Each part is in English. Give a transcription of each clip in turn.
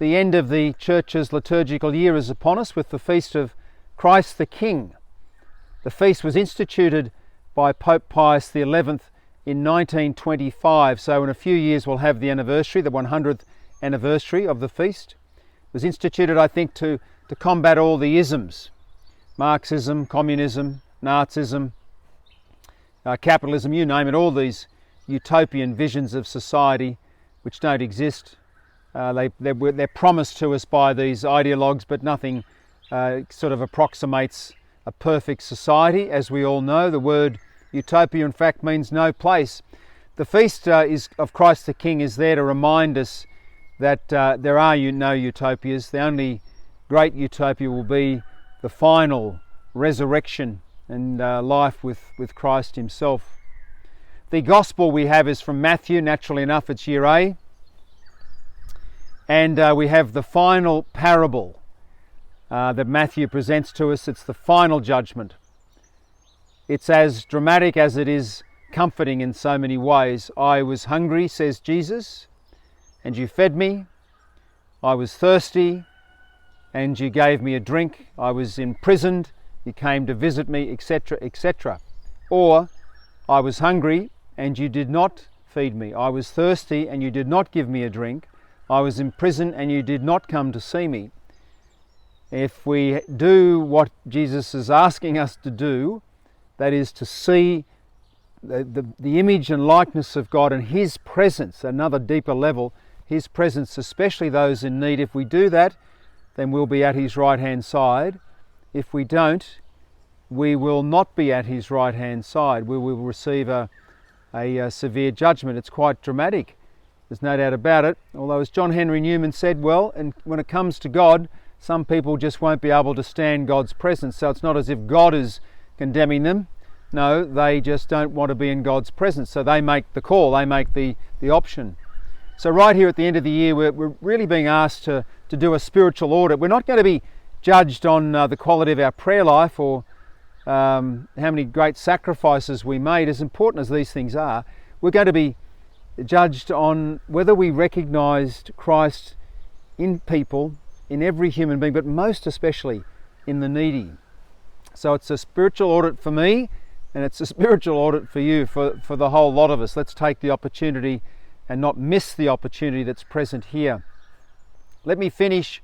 the end of the Church's liturgical year is upon us with the feast of Christ the King. The feast was instituted by Pope Pius XI in 1925, so in a few years we'll have the anniversary, the 100th anniversary of the feast. It was instituted, I think, to combat all the isms: Marxism, communism, Nazism, capitalism, you name it, all these utopian visions of society which don't exist. They're promised to us by these ideologues, but nothing sort of approximates a perfect society. As we all know, the word utopia in fact means no place. The feast of Christ the King is there to remind us that there are no utopias. The only great utopia will be the final resurrection and life with Christ himself. The gospel we have is from Matthew. Naturally enough, it's year A. And we have the final parable that Matthew presents to us. It's the final judgment. It's as dramatic as it is comforting in so many ways. I was hungry, says Jesus, and you fed me. I was thirsty, and you gave me a drink. I was imprisoned, you came to visit me, etc., etc. Or, I was hungry, and you did not feed me. I was thirsty, and you did not give me a drink. I was in prison, and you did not come to see me. If we do what Jesus is asking us to do, that is to see the image and likeness of God and his presence, another deeper level, his presence, especially those in need. If we do that, then we'll be at his right-hand side. If we don't, we will not be at his right-hand side. We will receive a severe judgment. It's quite dramatic. There's no doubt about it. Although, as John Henry Newman said, well, and when it comes to God, some people just won't be able to stand God's presence. So it's not as if God is condemning them. No, they just don't want to be in God's presence. So they make the call, they make the option. So right here at the end of the year, we're really being asked to do a spiritual audit. We're not going to be judged on the quality of our prayer life or how many great sacrifices we made, as important as these things are. We're going to be judged on whether we recognised Christ in people, in every human being, but most especially in the needy. So it's a spiritual audit for me, and it's a spiritual audit for you, for the whole lot of us. Let's take the opportunity and not miss the opportunity that's present here. Let me finish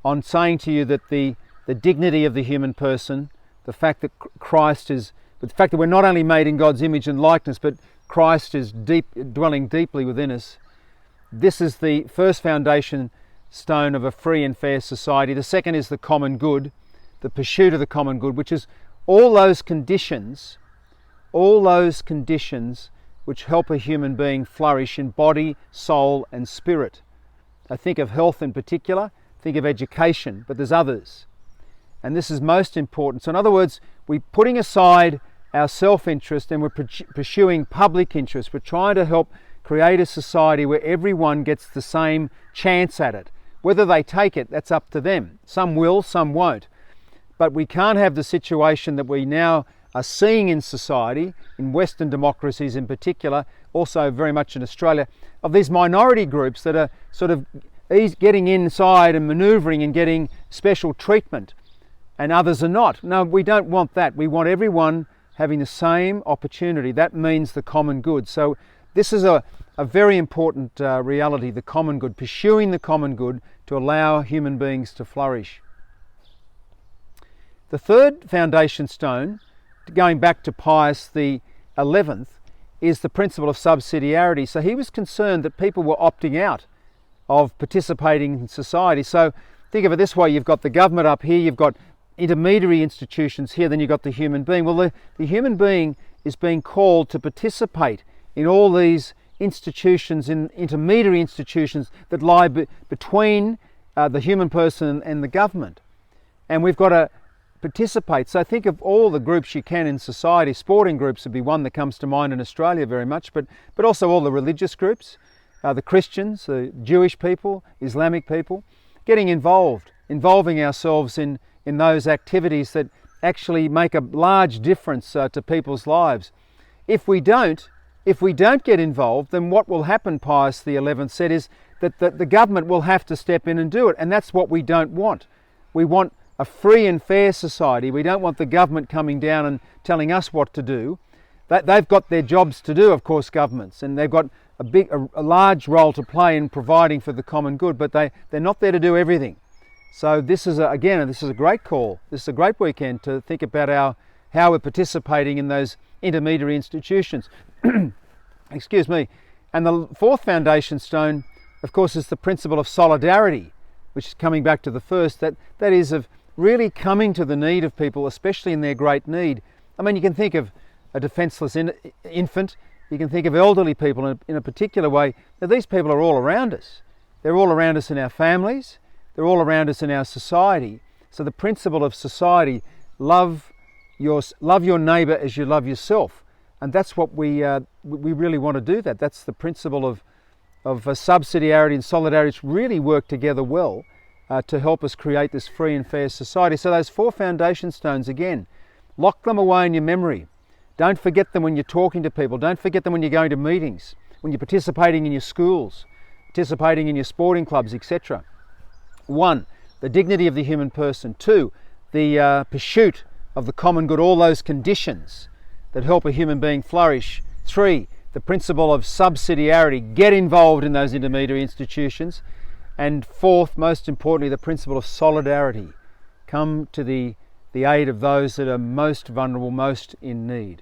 on saying to you that the dignity of the human person, the fact that Christ is, the fact that we're not only made in God's image and likeness, but Christ is dwelling deeply within us. This is the first foundation stone of a free and fair society. The second is the common good, the pursuit of the common good, which is all those conditions which help a human being flourish in body, soul and spirit. I think of health in particular, think of education, but there's others. And this is most important. So in other words, we're putting aside our self-interest and we're pursuing public interest. We're trying to help create a society where everyone gets the same chance at it. Whether they take it, that's up to them. Some will, some won't. But we can't have the situation that we now are seeing in society, in Western democracies in particular, also very much in Australia, of these minority groups that are sort of getting inside and manoeuvring and getting special treatment, and others are not. No, we don't want that. We want everyone having the same opportunity. That means the common good. So this is a very important reality, the common good, pursuing the common good to allow human beings to flourish. The third foundation stone, going back to Pius XI, is the principle of subsidiarity. So he was concerned that people were opting out of participating in society. So think of it this way, you've got the government up here, you've got intermediary institutions here, then you've got the human being. Well, the human being is being called to participate in all these institutions, in intermediary institutions that lie between the human person and the government. And we've got to participate. So think of all the groups you can in society. Sporting groups would be one that comes to mind in Australia very much, but also all the religious groups, the Christians, the Jewish people, Islamic people, getting involved, involving ourselves in those activities that actually make a large difference to people's lives. If we don't get involved, then what will happen, Pius XI said, is that the government will have to step in and do it, and that's what we don't want. We want a free and fair society. We don't want the government coming down and telling us what to do. They've got their jobs to do, of course, governments, and they've got a large role to play in providing for the common good, but they're not there to do everything. So this is a great call. This is a great weekend to think about how we're participating in those intermediary institutions. Excuse me. And the fourth foundation stone, of course, is the principle of solidarity, which is coming back to the first, that is of really coming to the need of people, especially in their great need. I mean, you can think of a defenceless infant, you can think of elderly people in a particular way. Now, these people are all around us. They're all around us in our families, they're all around us in our society. So the principle of society, love your neighbour as you love yourself. And that's what we really want to do. That's the principle of subsidiarity and solidarity. It's really work together well to help us create this free and fair society. So those four foundation stones, again, lock them away in your memory. Don't forget them when you're talking to people. Don't forget them when you're going to meetings, when you're participating in your schools, participating in your sporting clubs, etc. 1, the dignity of the human person. 2, the pursuit of the common good, all those conditions that help a human being flourish. 3, the principle of subsidiarity, get involved in those intermediary institutions. And 4th, most importantly, the principle of solidarity, come to the aid of those that are most vulnerable, most in need.